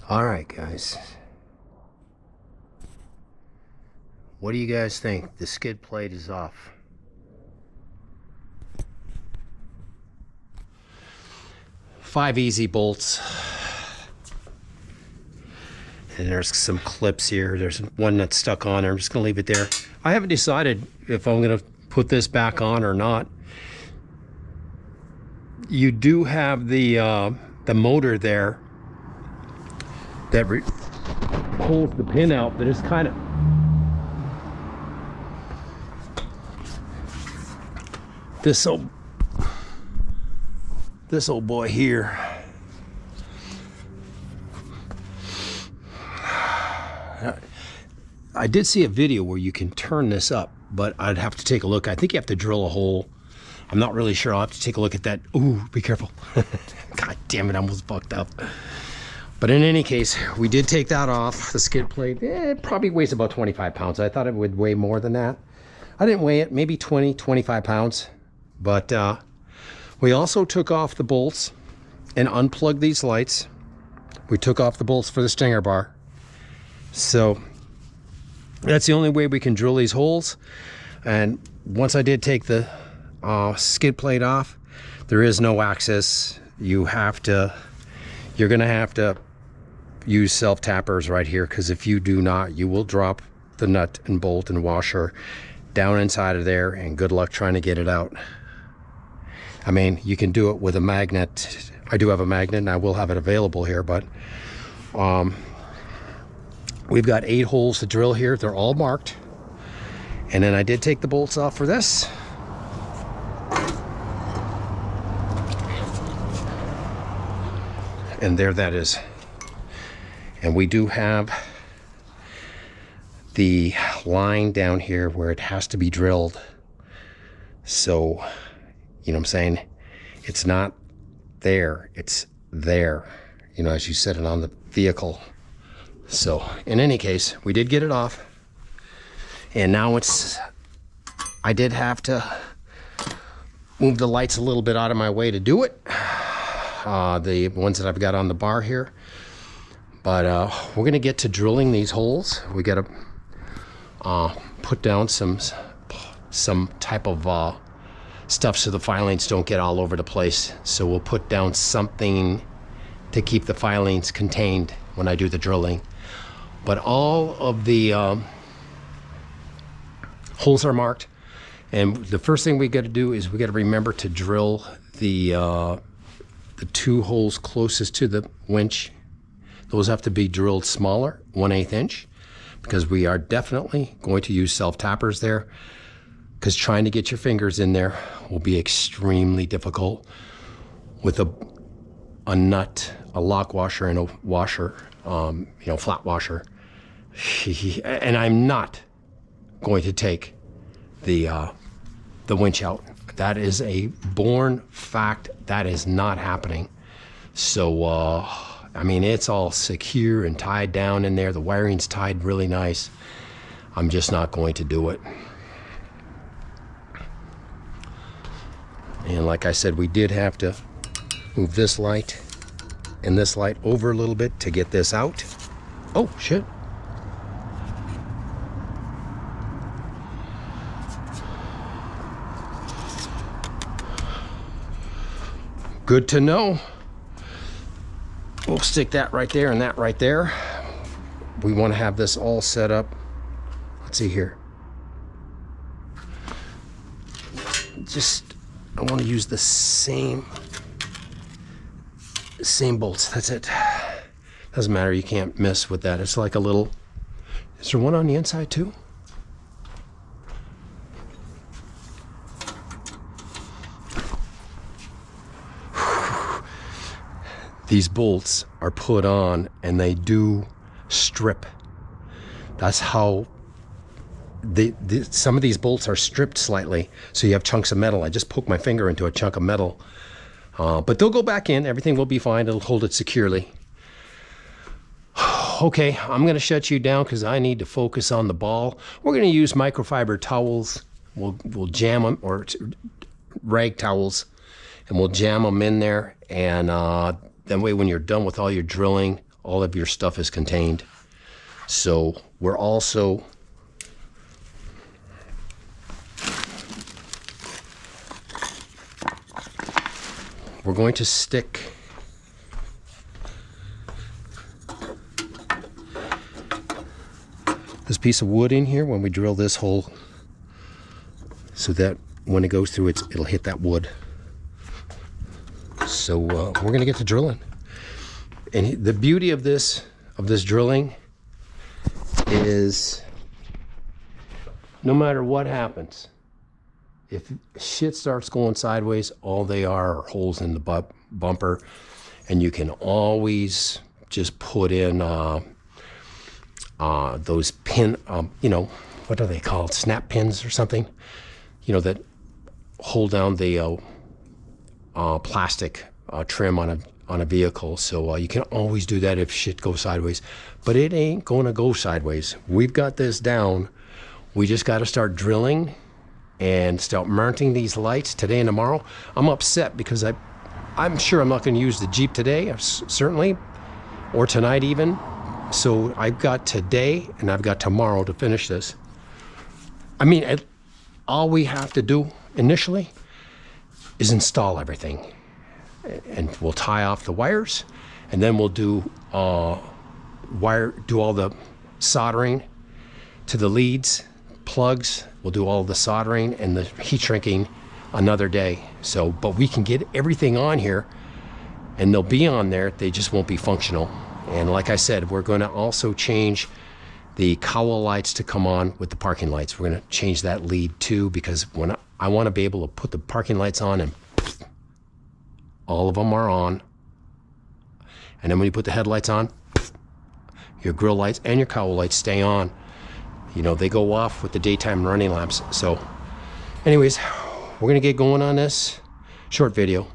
All right, guys. What do you guys think? The skid plate is off. Five easy bolts. And there's some clips here. There's one that's stuck on there. I'm just gonna leave it there. I haven't decided if I'm gonna put this back on or not. You do have the motor there that pulls the pin out, but it's kind of this old boy here. I did see a video where you can turn this up, but I'd have to take a look. I think you have to drill a hole. I'm not really sure. I'll have to take a look at that. Ooh, be careful. God damn it, I almost fucked up. But in any case, we did take that off, the skid plate. It probably weighs about 25 pounds. I thought it would weigh more than that. I didn't weigh it, maybe 20, 25 pounds. But we also took off the bolts and unplugged these lights. We took off the bolts for the stinger bar. So that's the only way we can drill these holes. And once I did take the skid plate off, there is no access. You're gonna have to use self tappers right here, because if you do not, you will drop the nut and bolt and washer down inside of there, and good luck trying to get it out. I mean, you can do it with a magnet. I do have a magnet and I will have it available here, but we've got 8 holes to drill here. They're all marked. And then I did take the bolts off for this. And there that is. And we do have the line down here where it has to be drilled. So, you know what I'm saying? It's not there, it's there. You know, as you set it on the vehicle. So, in any case, we did get it off. And now I did have to move the lights a little bit out of my way to do it. The ones that I've got on the bar here. But we're gonna get to drilling these holes. We gotta put down some type of stuff so the filings don't get all over the place. So we'll put down something to keep the filings contained when I do the drilling. But all of the holes are marked, and the first thing we got to do is we got to remember to drill the 2 holes closest to the winch. Those have to be drilled smaller, 1/8 inch, because we are definitely going to use self tappers there, because trying to get your fingers in there will be extremely difficult with a nut, a lock washer, and a washer, you know, flat washer. And I'm not going to take the winch out. That is a born fact. That is not happening. So, I mean, it's all secure and tied down in there. The wiring's tied really nice. I'm just not going to do it. And like I said, we did have to move this light and this light over a little bit to get this out. Oh, shit. Good to know. We'll stick that right there and that right there. We want to have this all set up. Let's see here. I want to use the same bolts. That's it. Doesn't matter. You can't mess with that. It's like a little. Is there one on the inside too? These bolts are put on and they do strip. That's how some of these bolts are stripped slightly, so you have chunks of metal. I just poked my finger into a chunk of metal, but they'll go back in. Everything will be fine. It'll hold it securely. Okay, I'm going to shut you down because I need to focus on the ball. We're going to use microfiber towels. We'll jam them, or rag towels, and we'll jam them in there. And that way when you're done with all your drilling, all of your stuff is contained. So we're also going to stick this piece of wood in here when we drill this hole, so that when it goes through, it'll hit that wood. So we're gonna get to drilling. And the beauty of this drilling is, no matter what happens, if shit starts going sideways, all they are holes in the bumper, and you can always just put in those pin, you know, what are they called? Snap pins or something, you know, that hold down the plastic trim on a vehicle. So you can always do that if shit goes sideways, but it ain't gonna go sideways. We've got this down. We just got to start drilling and start mounting these lights today and tomorrow. I'm upset because I'm sure I'm not going to use the Jeep today, certainly, or tonight even. So I've got today and I've got tomorrow to finish this. I mean, all we have to do initially is install everything, and we'll tie off the wires, and then we'll do all the soldering to the leads, plugs. We'll do all the soldering and the heat shrinking another day. So, but we can get everything on here, and they'll be on there. They just won't be functional. And like I said, we're going to also change the cowl lights to come on with the parking lights. We're going to change that lead too, because when I want to be able to put the parking lights on and all of them are on. And then when you put the headlights on, your grill lights and your cowl lights stay on. You know, they go off with the daytime running lamps. So anyways, we're going to get going on this short video.